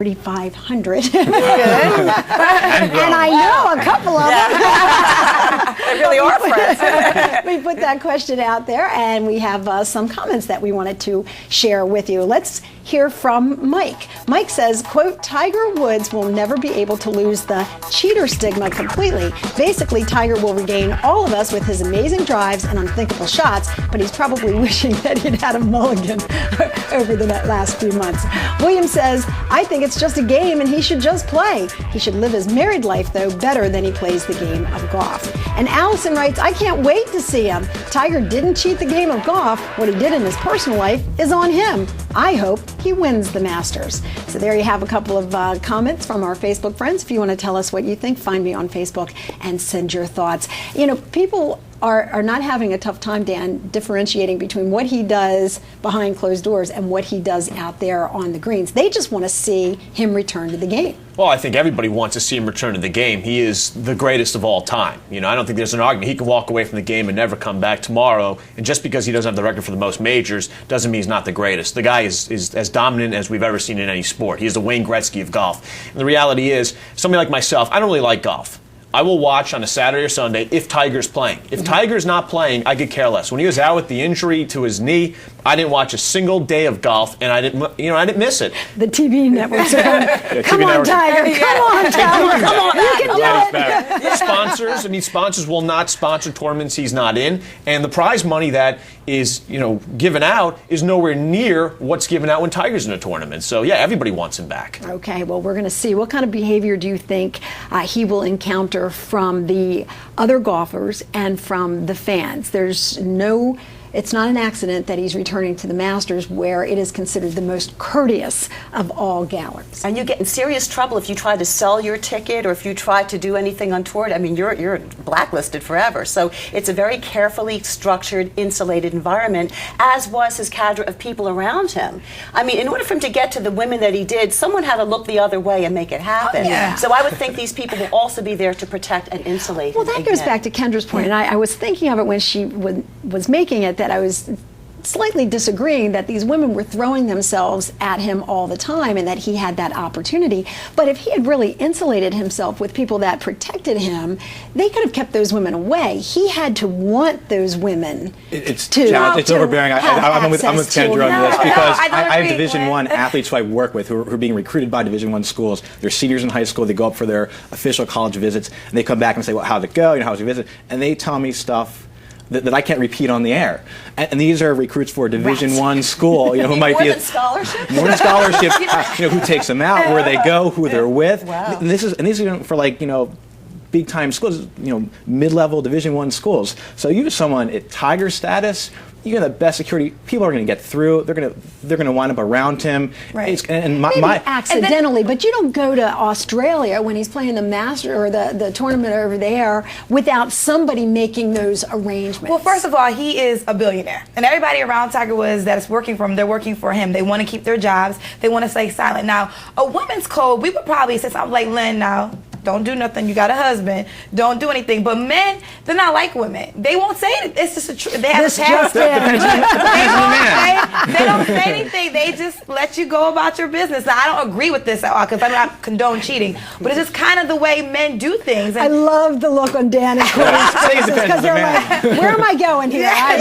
3,500. And I know a couple of them. They really are friends. We put that question out there, and we have some comments that we wanted to share with you. Let's hear from Mike. Mike says, quote, Tiger Woods will never be able to lose the cheater stigma completely. Basically, Tiger will regain all of us with his amazing drives and unthinkable shots, but he's probably wishing that he'd had a mulligan over the last few months. William says, I think it's just a game and he should just play. He should live his married life, though, better than he plays the game of golf. And Allison writes, I can't wait to see him. Tiger didn't cheat the game of golf. What he did in his personal life is on him. I hope he wins the Masters. So there you have a couple of comments from our Facebook friends. If you want to tell us what you think, find me on Facebook and send your thoughts. You know, people are not having a tough time, Dan, differentiating between what he does behind closed doors and what he does out there on the greens. They just want to see him return to the game. Well, I think everybody wants to see him return to the game. He is the greatest of all time. You know, I don't think there's an argument. He could walk away from the game and never come back tomorrow. And just because he doesn't have the record for the most majors doesn't mean he's not the greatest. The guy is as dominant as we've ever seen in any sport. He's the Wayne Gretzky of golf. And the reality is, somebody like myself, I don't really like golf. I will watch on a Saturday or Sunday if Tiger's playing. If Tiger's not playing, I could care less. When he was out with the injury to his knee, I didn't watch a single day of golf, and I didn't miss it. The TV networks are going, come on, Tiger, come on, Tiger, come on, you can do it. Sponsors will not sponsor tournaments he's not in, and the prize money that is, given out is nowhere near what's given out when Tiger's in a tournament. So yeah, everybody wants him back. Okay, well, we're going to see. What kind of behavior do you think he will encounter from the other golfers and from the fans? It's not an accident that he's returning to the Masters, where it is considered the most courteous of all galleries. And you get in serious trouble if you try to sell your ticket or if you try to do anything untoward. I mean, you're blacklisted forever. So it's a very carefully structured, insulated environment, as was his cadre of people around him. I mean, in order for him to get to the women that he did, someone had to look the other way and make it happen. Yeah. So I would think these people will also be there to protect and insulate him. Well, that goes back to Kendra's point, and I was thinking of it when she was making it, that I was slightly disagreeing that these women were throwing themselves at him all the time and that he had that opportunity. But if he had really insulated himself with people that protected him, they could have kept those women away. He had to want those women It's overbearing. I'm with Kendra on this because I have Division I athletes who I work with who are being recruited by Division I schools. They're seniors in high school. They go up for their official college visits, and they come back and say, well, how'd it go? How was your visit? And they tell me stuff that I can't repeat on the air. And these are recruits for Division I school, who might be more than scholarship, who takes them out, where they go, who they're with. Wow. And these are for big time schools, mid-level Division I schools. So you have someone at Tiger status, you got the best security. People are going to get through. They're going to wind up around him. Right. Maybe accidentally, but you don't go to Australia when he's playing the Master or the tournament over there without somebody making those arrangements. Well, first of all, he is a billionaire, and everybody around Tiger Woods that is working for him, they're working for him. They want to keep their jobs. They want to stay silent. Now, a women's code, we would probably say something like, Lynn, now, don't do nothing. You got a husband. Don't do anything. But men, they're not like women. They won't say it. It's just a truth. They have a past. They don't say anything. They just let you go about your business. Now, I don't agree with this at all because I do not condone cheating. But it's just kind of the way men do things. I love the look on Dan and Corey's faces because they're like, where am I going here? I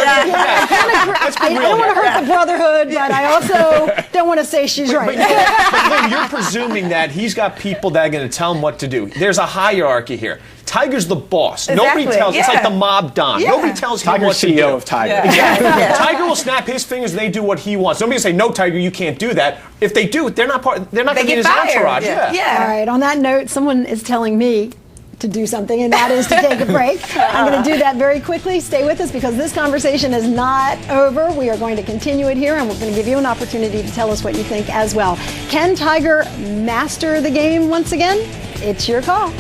don't want to hurt the brotherhood, but I also don't want to say she's right. But Lynn, you're presuming that he's got people that are going to tell him what to do. There's a hierarchy here. Tiger's the boss. Exactly. Nobody tells. It's like the mob don. Nobody tells him Tiger's what to CEO do. of Tiger. Yeah. Tiger will snap his fingers. They do what he wants. Nobody will say, "No, Tiger, you can't do that." If they do, they're not part. They're not going to be in his entourage. Yeah. All right. On that note, someone is telling me to do something, and that is to take a break. I'm going to do that very quickly. Stay with us because this conversation is not over. We are going to continue it here, and we're going to give you an opportunity to tell us what you think as well. Can Tiger master the game once again? It's your call.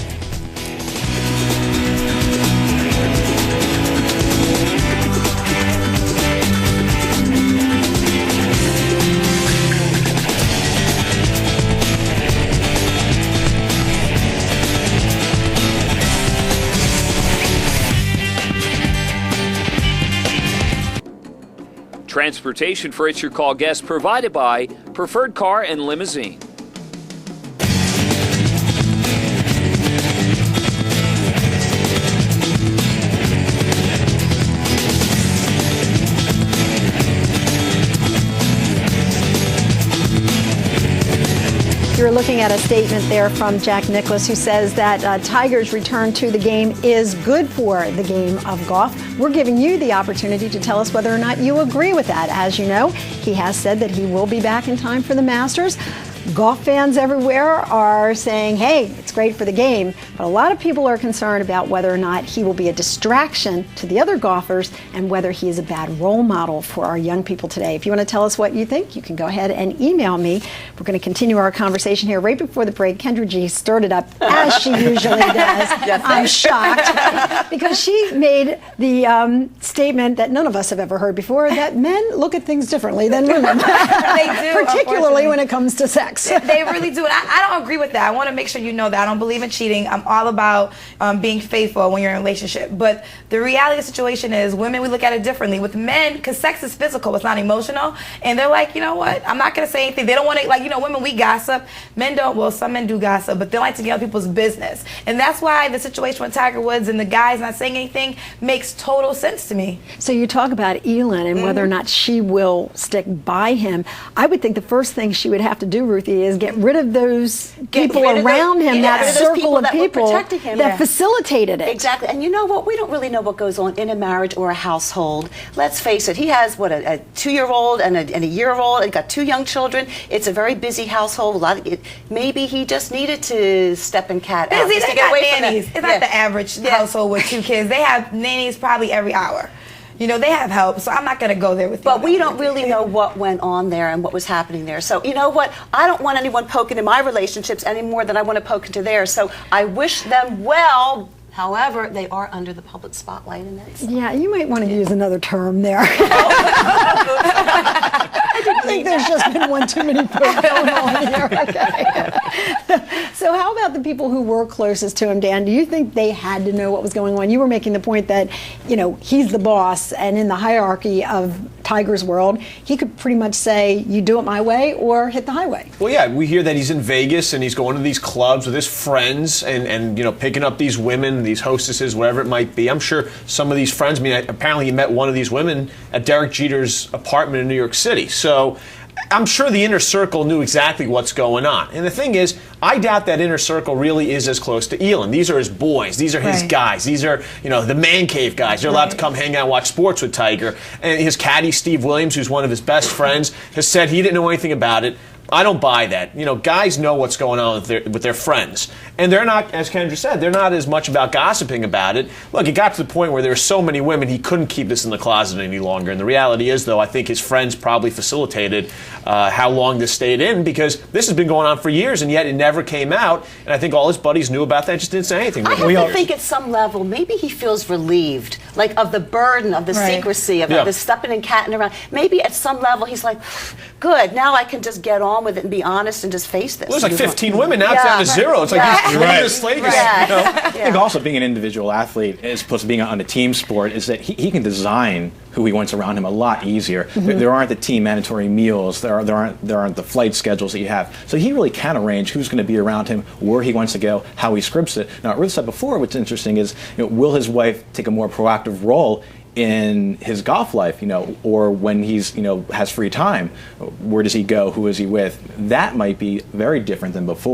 Transportation for It's Your Call guests provided by Preferred Car and Limousine. You're looking at a statement there from Jack Nicklaus, who says that Tiger's return to the game is good for the game of golf. We're giving you the opportunity to tell us whether or not you agree with that. As you know, he has said that he will be back in time for the Masters. Golf fans everywhere are saying, hey, it's great for the game, but a lot of people are concerned about whether or not he will be a distraction to the other golfers and whether he is a bad role model for our young people today. If you want to tell us what you think, you can go ahead and email me. We're going to continue our conversation here. Right before the break, Kendra G stirred it up, as she usually does. Yes, I'm shocked because she made the statement that none of us have ever heard before, that men look at things differently than women. They do, particularly when it comes to sex. They really do. And I don't agree with that. I want to make sure you know that. I don't believe in cheating. I'm all about being faithful when you're in a relationship. But the reality of the situation is, women, we look at it differently. With men, because sex is physical, it's not emotional. And they're like, you know what? I'm not going to say anything. They don't want to, like, you know, women, we gossip. Men don't. Well, some men do gossip, but they like to get other people's business. And that's why the situation with Tiger Woods and the guys not saying anything makes total sense to me. So you talk about Elin and whether or not she will stick by him. I would think the first thing she would have to do, Ruthie, is get rid of those people around him, that circle of people that facilitated it. Exactly. And you know what? We don't really know what goes on in a marriage or a household. Let's face it. He has, what, a 2-year-old and a year-old, and got 2 young children. It's a very busy household. Maybe he just needed to step in cat out. Busy, they got nannies. It's not the average household with 2 kids. They have nannies probably every hour. You know, they have help, so I'm not going to go there with you. But we don't really know what went on there and what was happening there. So, you know what? I don't want anyone poking in my relationships any more than I want to poke into theirs. So I wish them well. However, they are under the public spotlight in that. Yeah, you might want to use another term there. I think there's just been one too many poke going on here. Okay. So how about the people who were closest to him, Dan? Do you think they had to know what was going on? You were making the point that, you know, he's the boss, and in the hierarchy of Tiger's world, he could pretty much say, you do it my way or hit the highway. Well, yeah, we hear that he's in Vegas and he's going to these clubs with his friends and you know, picking up these women, these hostesses, whatever it might be. I'm sure some of these friends, I mean, apparently he met one of these women at Derek Jeter's apartment in New York City. So I'm sure the inner circle knew exactly what's going on. And the thing is, I doubt that inner circle really is as close to Elin. These are his boys. These are his guys. These are, you know, the man cave guys. They're allowed to come hang out and watch sports with Tiger. And his caddy, Steve Williams, who's one of his best friends, has said he didn't know anything about it. I don't buy that. You know, guys know what's going on with their friends. And they're not, as Kendra said, they're not as much about gossiping about it. Look, it got to the point where there were so many women, he couldn't keep this in the closet any longer. And the reality is, though, I think his friends probably facilitated how long this stayed in, because this has been going on for years, and yet it never came out. And I think all his buddies knew about that, just didn't say anything. I have to think at some level, maybe he feels relieved, like of the burden of the secrecy, of the stepping and catting around. Maybe at some level he's like, good, now I can just get on with it and be honest and just face this. Well, there's like 15 women, now it's down to 0. It's like he's this slate. You know? I think also being an individual athlete, as opposed to being on a team sport, is that he can design who he wants around him a lot easier. There aren't the team mandatory meals. There aren't the flight schedules that you have. So he really can arrange who's going to be around him, where he wants to go, how he scripts it. Now, Ruth said before, what's interesting is, you know, will his wife take a more proactive role in his golf life, you know, or when he's, you know, has free time? Where does he go? Who is he with? That might be very different than before.